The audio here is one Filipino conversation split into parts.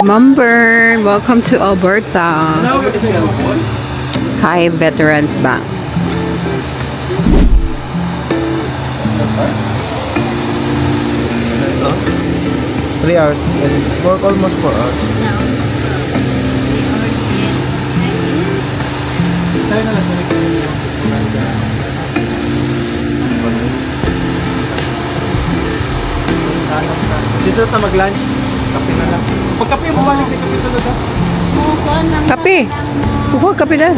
Mumburn, welcome to Alberta. Hi, Veterans Bank. No? 3 hours and work almost 4 hours. Dito sa mag-lunch, kape na lang. Pagkape mo ba yung kape sunod ha? Kape. Kuha kape na.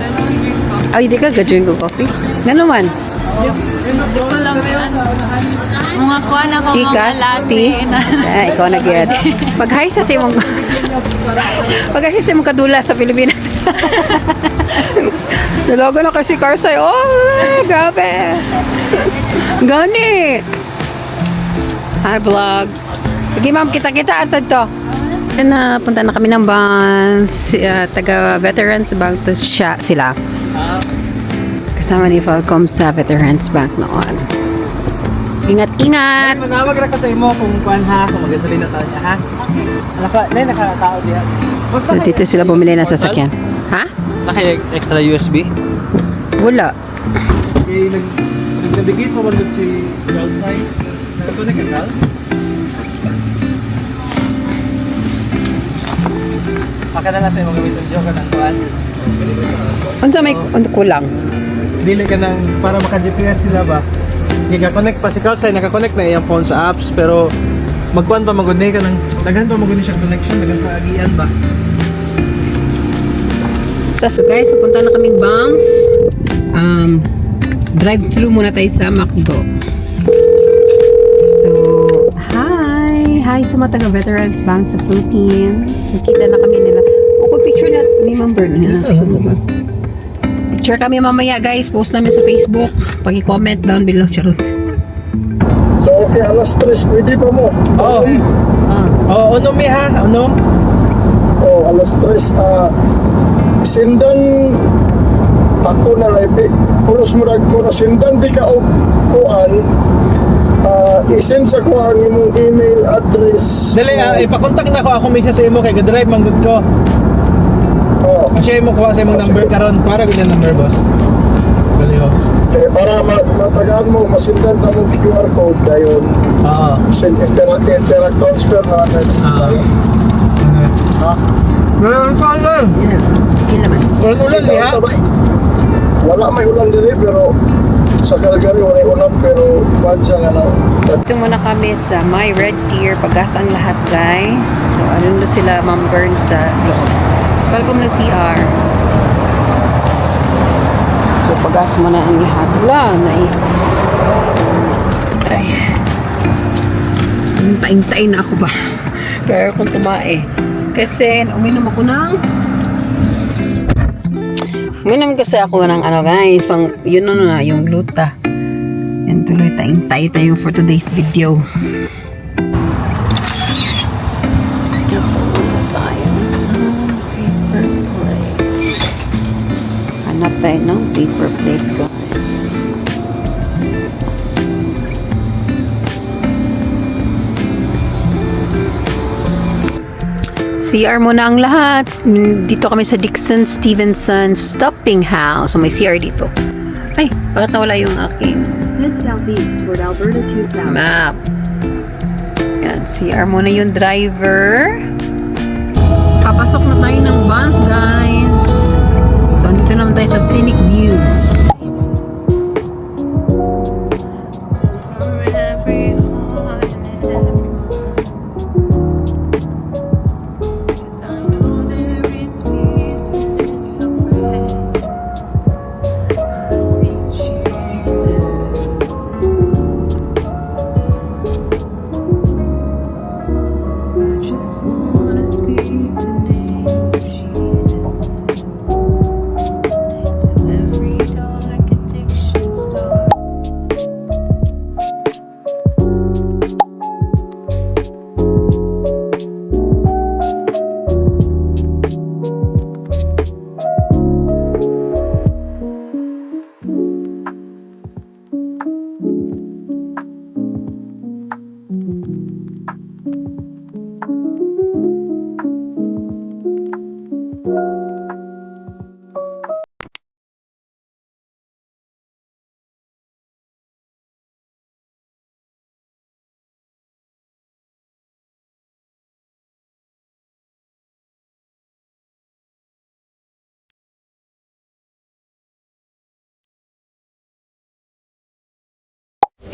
Ay, di ka ga-drink ko coffee. Ngano man? Mga kuha na ko Ika, tea. Ikaw na gyud. Pag-hi sa imong pag-hi sa imong kadula sa Pilipinas. Nalogo na kasi Karsay. Oh, grabe. Gani. Hi, vlog. Sige, ma'am, kita-kita atad to. Na punta na kami ng bank, taga Veterans Bank to sila. Kasama ni Falcom sa Veterans Bank noon. Ingat-ingat! Manawag na ko sa imo kung kuhan ha, kung magasolina tayo niya ha. Nakatao diya. So, dito sila bumili ng sasakyan. Ha? Naka-extra USB? Wala. Okay, nag-navigate mo man si girl side. Nag-connect ka girl? Paka na lang sa imong gamitin joke ng kuhan. Unsa may kulang? Dili ka nang para maka-GPS sila ba? Naka-connect pa si Carl side, naka-connect na iyang phone sa apps pero magkuhan pa maguni ka ng daghan pa maguni siya connection, daghan pa agian ba? So guys, pupunta na kaming bank. Drive-thru muna tayo sa McDo. So, hi sa mga taga-Veterans Bank sa Philippines. Nakita na kami nila. O, picture na ni Ma'am Bern. Picture kami mamaya guys. Post namin sa Facebook. Pag-comment down below. Charot. So, okay, alas 3, pwede pa mo? Oo. Oo, unom mi ha, unom. Oh, alas 3, sindan ako na live. Pulos mo ko na sindan di ka o kuan. Isend sa ko ang imong email address. Dali, ipakontak na ko ako misa sa imo kay ga-drive man gud ko. Oh, Siya mo kuha sa imong number karon, para gud yung number boss. Dali ho. okay, para matagaan mo, masindan ta mo QR code dayon. Oo. Send interact transfer na natin. Ha? Ngayon ka lang. Yan naman. Ulan ni ha? Wala may ulan diri pero sa Calgary wala ulan pero bansa nga na. Dito muna kami sa My Red Deer. Paggas ang lahat guys. So, ano sila Ma'am Bern sa loob. So, Falcom nag-CR. So, paggas muna ang lahat. Wala, Try. Hintayin na ako ba? Pero kung tumae. Kasi, uminom kasi ako ng ano guys, pang, yun na, yung gluta. Yan tuloy, tayo tayo for today's video. Hanap tayo ng paper plate guys. CR muna ang lahat. Dito kami sa Dixon Stevenson Stopping House. So may CR dito. Ay, bakit nawala yung aking Head southeast toward Alberta 2 South. map? Yan, CR muna yung driver. Papasok na tayo ng Banff, guys. So, andito naman tayo sa Scenic Views.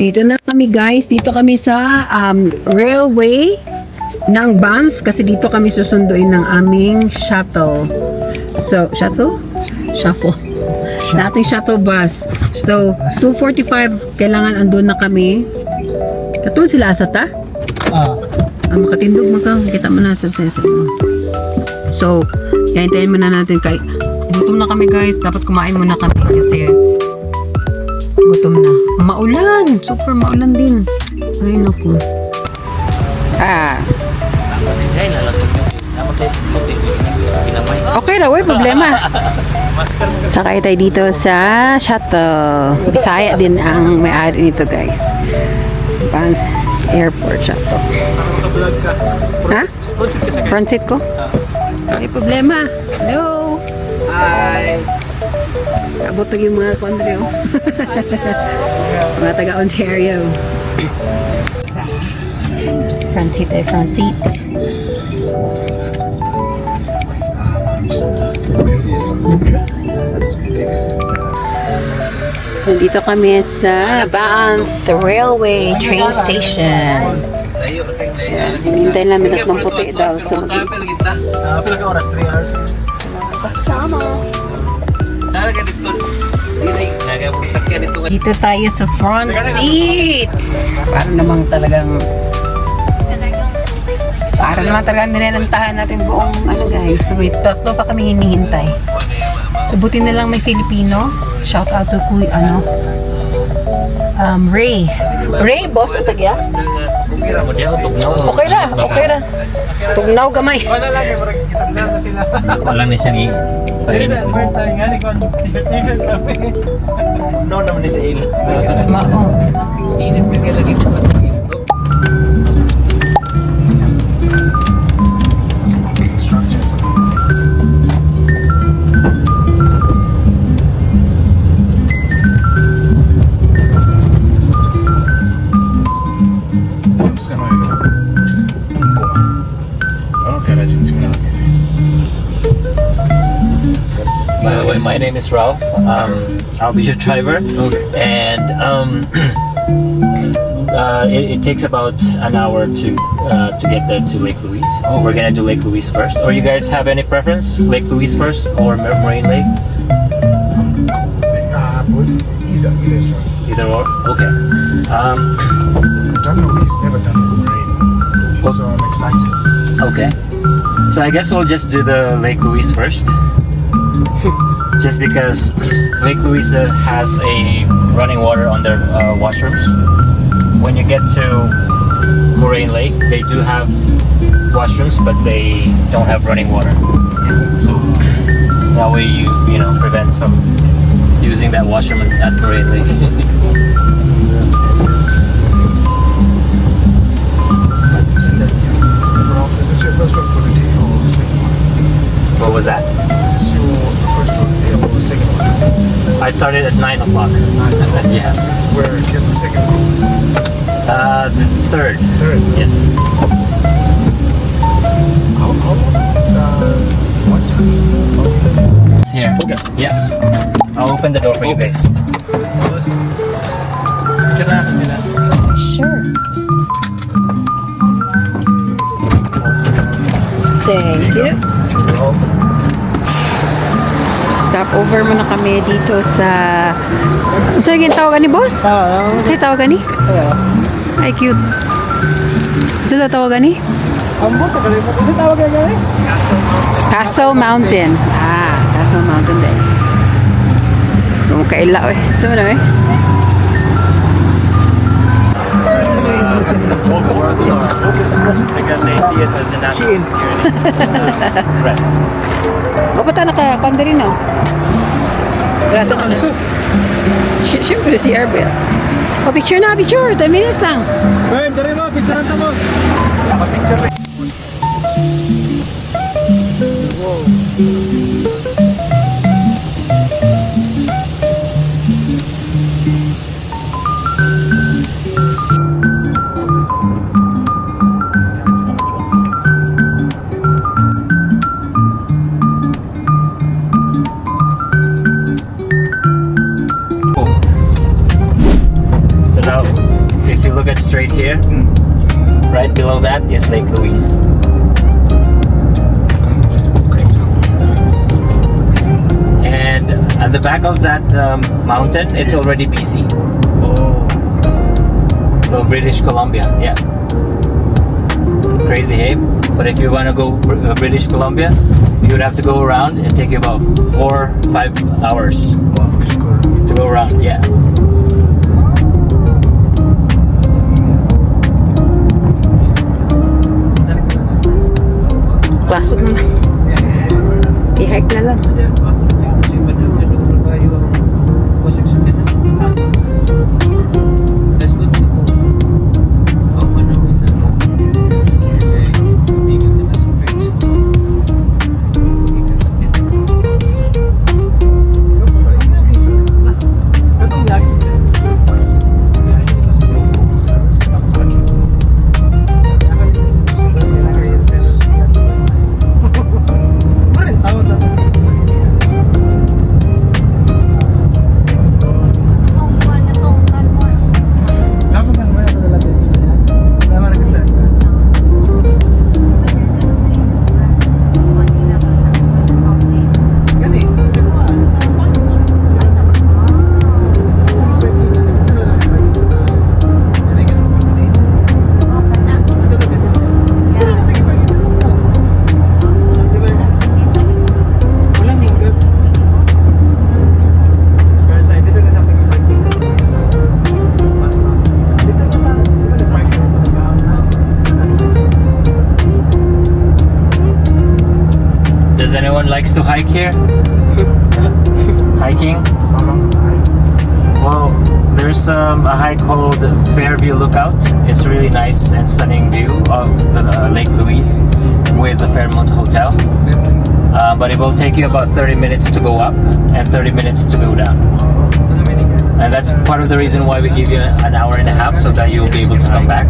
Dito na kami guys. Dito kami sa railway ng Banff kasi dito kami susunduin ng aming shuttle. So, shuttle? Shuffle. Na ating shuttle bus. So, 2:45 kailangan andun na kami. Katulad sila asa ta? Makatindog mo ka. Kita mo na sa sensor mo. So, hintayin muna natin kay gutom na kami guys. Dapat kumain muna kami kasi gutom na. Maulan! Super maulan din. Ay, naku. Okay raw, problema. Sakay tayo dito sa shuttle. Bisaya din ang may-ari nito guys. Banff Airport shuttle. Ha? Front seat ko? May problema. Hello! Hi! Abot na yung mga kondre, oh. Mga taga-Ontario. Front seat ay front seat. Nandito kami sa Banff Railway Train Station. Hintay namin tatlong puti daw. So, Pila ka oras? 3 hours? dito tayo sa front seats. Para naman talagang nirenantahan natin buong ano guys. So wait, tatlo pa kami hinihintay. So buti na lang may Filipino. Shout out to Ray. Ray, boss at tagya? Okay ra. Tugnaw gamay. Wala lang, marag sikitan lang na sila. Wala na siyang Birthday nga, ni Kwan, t-shirt kami. No naman ni sa il. Mao. Init ka kaya lagi sa My name is Ralph. I'll be your driver. Okay. And it takes about an hour to get there to Lake Louise. We're gonna do Lake Louise first. Or you guys have any preference? Lake Louise first or Marine Lake? Both. Either is fine. Either or. Okay. Done Louise, never done Marine. So I'm excited. Okay. So I guess we'll just do the Lake Louise first. Just because Lake Louise has a running water on their washrooms. When you get to Moraine Lake, they do have washrooms, but they don't have running water. So that way you know prevent from using that washroom at Moraine Lake. Ralph, is this your first one for the day or the second one? What was that? Is this your first one or the second one? I started at 9 o'clock. Yeah. This is where here's the second one. The third. Third. Yes. How what time? It's here. Yeah. I'll open the door for you guys. Picture na natin sila. Sure. Thank you. Stop over muna kami dito sa... Saan yung tawagan ni boss? Saan yung tawagan ni? Ay, cute. Saan yung tawagan ni? Castle Mountain. Castle Mountain din. Kung kaila eh. Saan mo na eh? Because they see it as a national security threat. O, ba't na kaya rin oh? Grasa na. Siyempre si Arbel. O, picture na, picture. 10 minutes lang. Ma'am, dari mo, picture na mo. So now straight here, right below that is Lake Louise. And at the back of that mountain, it's already BC. Oh. So British Columbia, yeah. Crazy, hey? But if you want to go British Columbia, you would have to go around and take you about 4-5 hours to go around, yeah. Klasok na lang. I-hike na lang. Does anyone likes to hike here? Hiking? How long is the hike? Well, there's a hike called Fairview Lookout. It's a really nice and stunning view of the Lake Louise with the Fairmont Hotel. But it will take you about 30 minutes to go up and 30 minutes to go down. And that's part of the reason why we give you an hour and a half, so that you'll be able to come back.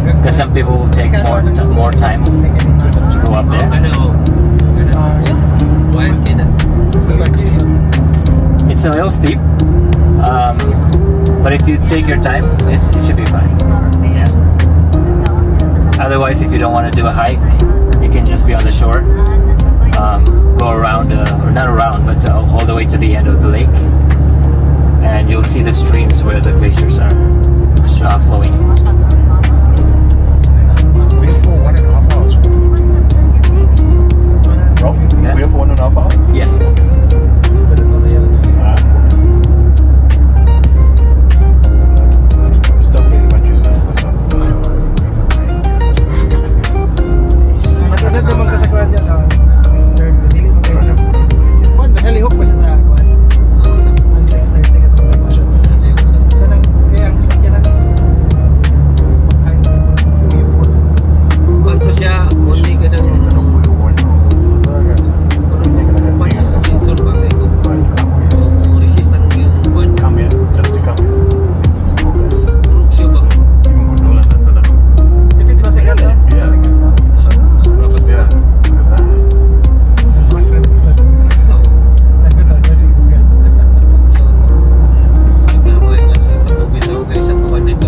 Because some people will take more time to go up there. Is it like steep? It's a little steep, but if you take your time, it should be fine. Yeah. Otherwise, if you don't want to do a hike, you can just be on the shore, go around, or not around, but all the way to the end of the lake, and you'll see the streams where the glaciers are flowing. We have for 1.5 hours. Yeah. We have 1.5 hours? Yes. Matagad naman kasagwan dyan. Dili mo kayo siya. Kuwan, halihok pa siya sa kuwan. 6:30 ka ito. Kaya ang sakyan na Pagto siya, only ka sa sa sensor ba may kung resist ang yung kuwan. Come here, just to come. Just go there. Siya ba? Yung gudulan at sa dami. Ipit ba sa gasa? Yeah. So this is dapat yan. Kasi Naglamoy ka sa pag-ubitaw kayo sa kuwan na ito.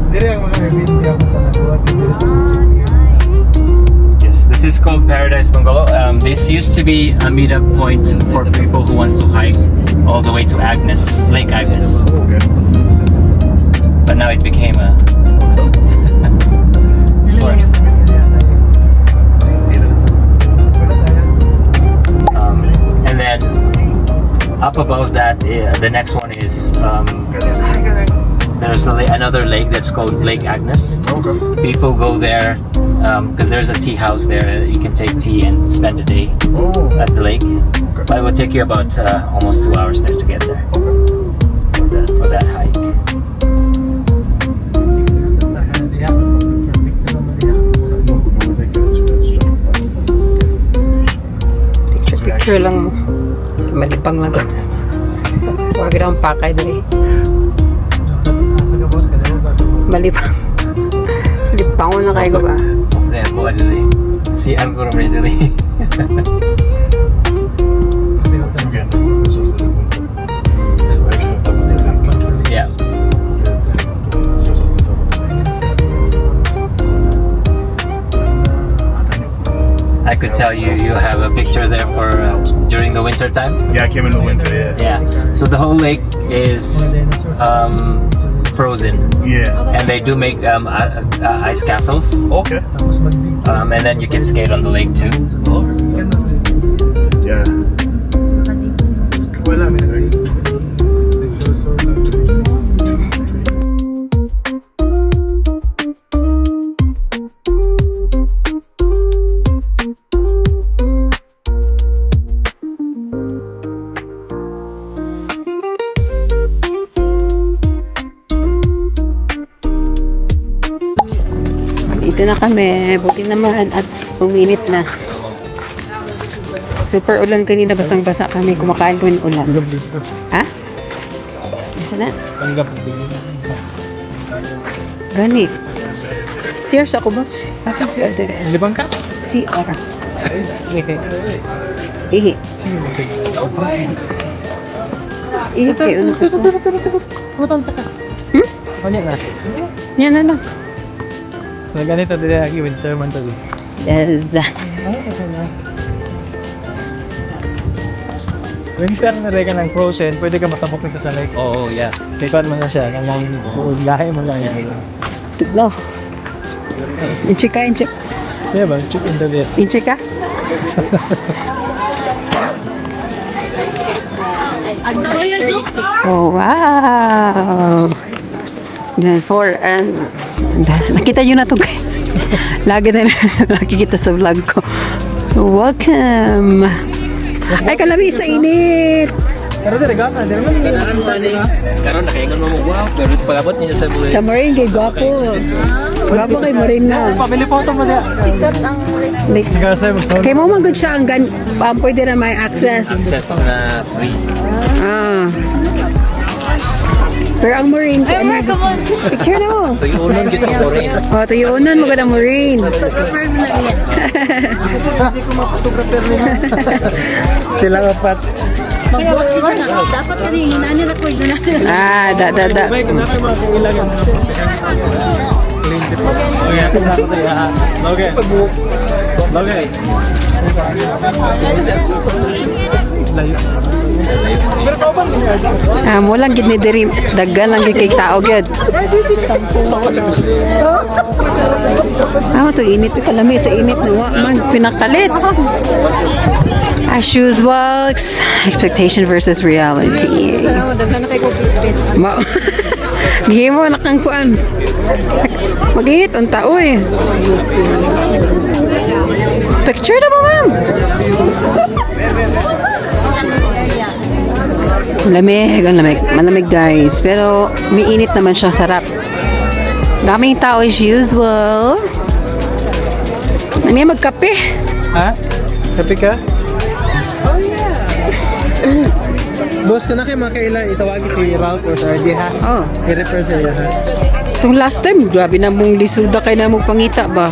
Diri ang mga video ko na nakuha. Yes, this is called Paradise Bungalow. This used to be a meetup point for people who wants to hike all the way to Agnes, Lake Agnes. But now it became a course. And then up above that, the next one is there's another lake that's called Lake Agnes. Okay. People go there because there's a tea house there. You can take tea and spend a day Oh. at the lake. But it will take you about almost 2 hours there to get there for that hike. Picture lang mo. Malipang lang ko. Huwag na ang pakay dali. Malipang. Malipang mo na kayo ba? There, po adili. Si I'm going to adili. again, this was the winter. Yeah. Yeah. There's could tell you have a picture there for during the winter time. Yeah, I came in the winter. Yeah. Yeah. So the whole lake is frozen, Yeah. and they do make ice castles, Okay. and then you can skate on the lake too. Yeah. Wala, man. Dito na kami. Buti naman at uminit na. Super ulan kanina. Basang-basa kami. Kumakain ko yung ulan. Ha? Isa na? Tanggap. Gani. Serious ako ba? Libang ka? CR. Okay. Ihi. Ihi kayo na ko. Kumatanta ka. Kanya na. Yan na lang. So, ganito din lagi winter man to. Yes. Winter na rin ka ng frozen, pwede ka matapok nito sa lake. Oo, yeah. Tikpan mo na siya, kanyang gahe mo lang yan. Tiglaw. Inchi ka, inchi. Yeah ba? Chip in the lake. Inchi ka? Oh, wow. Yan, 4 and nakita nyo na to guys. Lagi na nakikita sa vlog ko. Welcome. Ay, kalami sa init. Pero di regata, di naman yung Kanaan pa ni. Karon nakaingon mo mo wow, pero pagabot niya sa buhay. Sa Marine kay Gwapo. Gwapo kay Marine na. family photo mo niya. Like, Sige, sa'yo mo kay mo man good siya ang pwede na may access. Access na free. Ah. Pero ang Marine, kay ano, picture na mo. Tuyunon gyud ko rin. Oh, tuyunon mo ka ng Marine. Sila apat. Magbuot ka siya na. Dapat ka rin hinanin ako doon. Ah, da. May kunwari mga kailangan. Okay, ako na ako tayo. Okay. Okay. Mo lang gid ni diri daggan lang gid kay tao gyud. To init ko kalami sa init no man pinakalit. As usual, expectation versus reality. Gihe mo nakang kuan. Magihit unta oy. Picture na mo, ma'am. Lamig, ang lamig. Malamig guys. Pero may init naman siya, sarap. Daming tao as usual. May magkape. Ha? Happy ka? Oh, yeah. Boss ko na kayo makailan itawagi si Ralph or sa RJ ha? Oh. I-refer sa iya ha? Itong last time, grabe na mong lisuda kayo na mong pangita ba?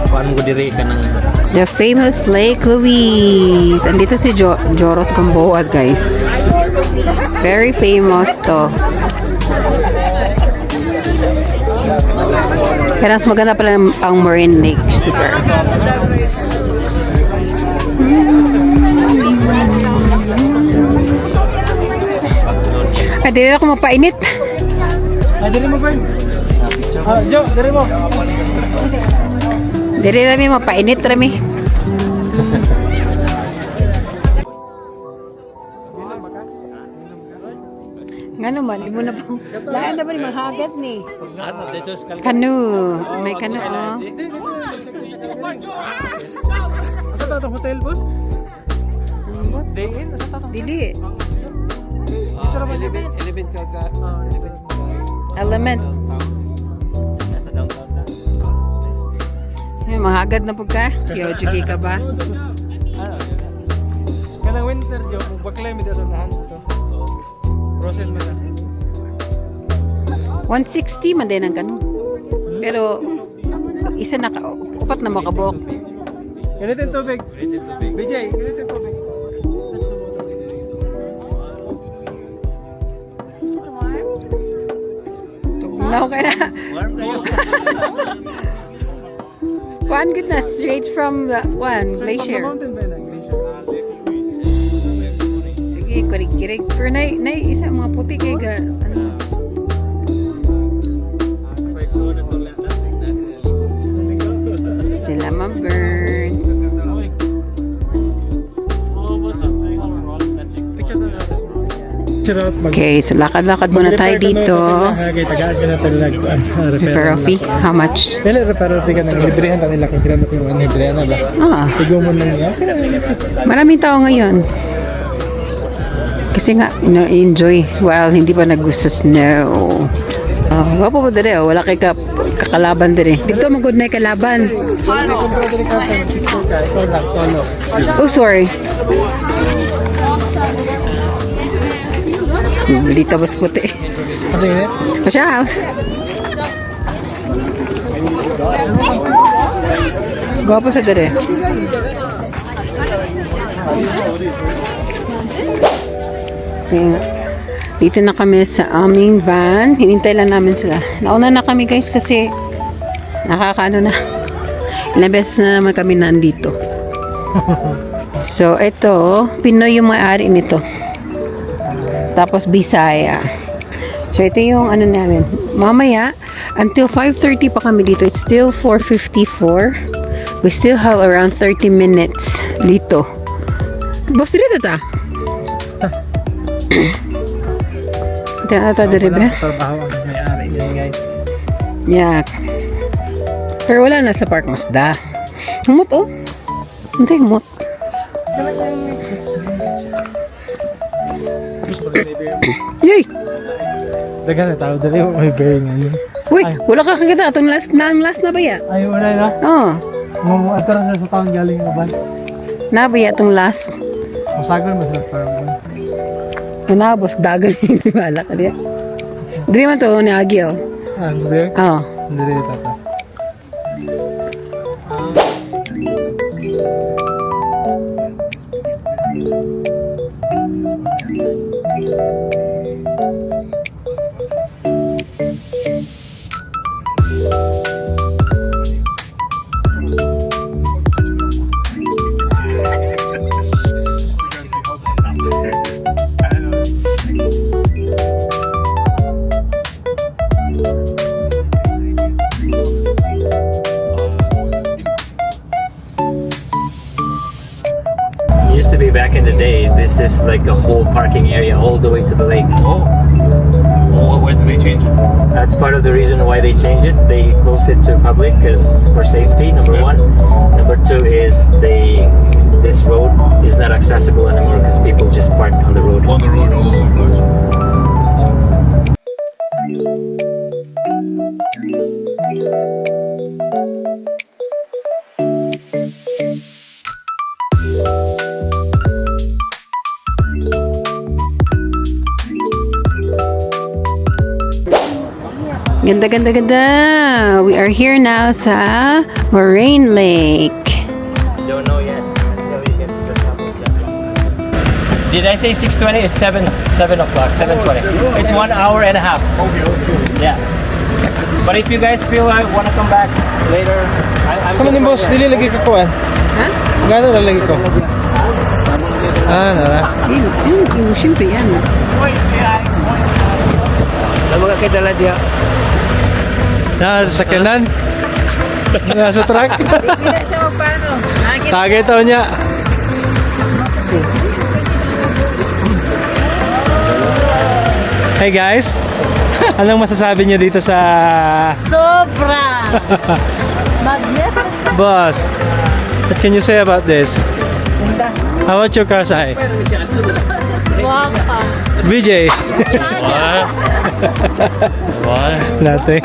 Paano ko diri ka ng The famous Lake Louise. Andito si Joros Gamboa, guys. Very famous to. Kaya mas maganda pala ang Marine Lake. Super. Ay, di rin ako mapainit. Ah, dali mo, Bern. Ah, Jo, dali mo. Di rin rami mapainit, rami. Nga naman, imo na po. Lahat na ba ni maghagat ni? Kanu. May kanu, oh. Asa tatong hotel, boss? Day in? Asa tatong? Dili. element ka. Element. Nasa downtown na. Ay, mahagad na po ka. Kyojugi ka ba? Kanang winter, Jo, kung baklay mo dito sa nahan ito. Frozen mo na. 160 man din ang kanu. Pero, isa na upat na makabok. Ganito yung tubig. BJ, ganito yung tubig. Tugnaw ka na. Warm kayo. Kuan good na, straight from the one, From the glacier. mountain ba yun? Glacier. Sige, kurig-kirig. Pero na isa mga puti kay ga, ano. Sila ma-burns. Okay, so lakad-lakad muna tayo dito. Tagaan ka na talag. Refer fee, how much? Dili, referral fee ka na. Librihan ka nila kung kailan mo yung librihan na ba? Ah, Tigo mo na niya. maraming tao ngayon. Kasi nga, enjoy while hindi pa nagusto snow. Wapo po dali, wala kay kakalaban dali. Dito magod na yung kalaban. Solo. Oh, sorry. Dito bas puti. Kasi yun Pasya. Gwapo sa dali. Dito na kami sa aming van. Hinintay lang namin sila. Nauna na kami guys kasi nakakaano na. Ilang beses na naman kami nandito. So, ito, Pinoy yung may-ari nito. Tapos, Bisaya. So, ito yung ano namin. Mamaya, until 5:30 pa kami dito. It's still 4:54. We still have around 30 minutes dito. Boss, dito ta? Ito na ata dito ba? trabaho ang may-ari niya guys. Yeah. Pero wala na sa Park Masda. Humot oh. Hindi, humot. Yay! Dagan na tao dali may bearing ngayon. Uy, wala ka kagada. Itong last na ba ya? Ay wala na. Oo. Atras na sa taon galing uban. Na ba ya itong last? Masagon mas last taon. Manabos, dagan. Hindi bala ka diya. Hindi man to ni Agi oh. Ah, hindi. Oo. Hindi tata. Used to be back in the day, this is like a whole parking area all the way to the lake. Oh. Oh, why did they change it? That's part of the reason why they changed it. They closed it to public because for safety, number one. Number two is this road is not accessible anymore because people just park on the road. On the road, all over the place. Ganda, ganda, ganda. We are here now sa Moraine Lake. Don't know yet until you get to the top of that. Did I say 6:20? It's 7 o'clock, 7:20. It's 1 hour and a half. Yeah. But if you guys feel like want to come back later, I'm Sama ni boss, dili lagi ka kuan. Ha? Gano na lagi ko? Ah, nara. Siyempre yan. Na sa kanan. Nasa truck. Hindi siya magpano. Tagay taon niya. Hey guys, anong masasabi niyo dito sa Sobra! Magnificent! boss? What can you say about this? How about your car's eye? Guwapa! BJ? What? Nothing.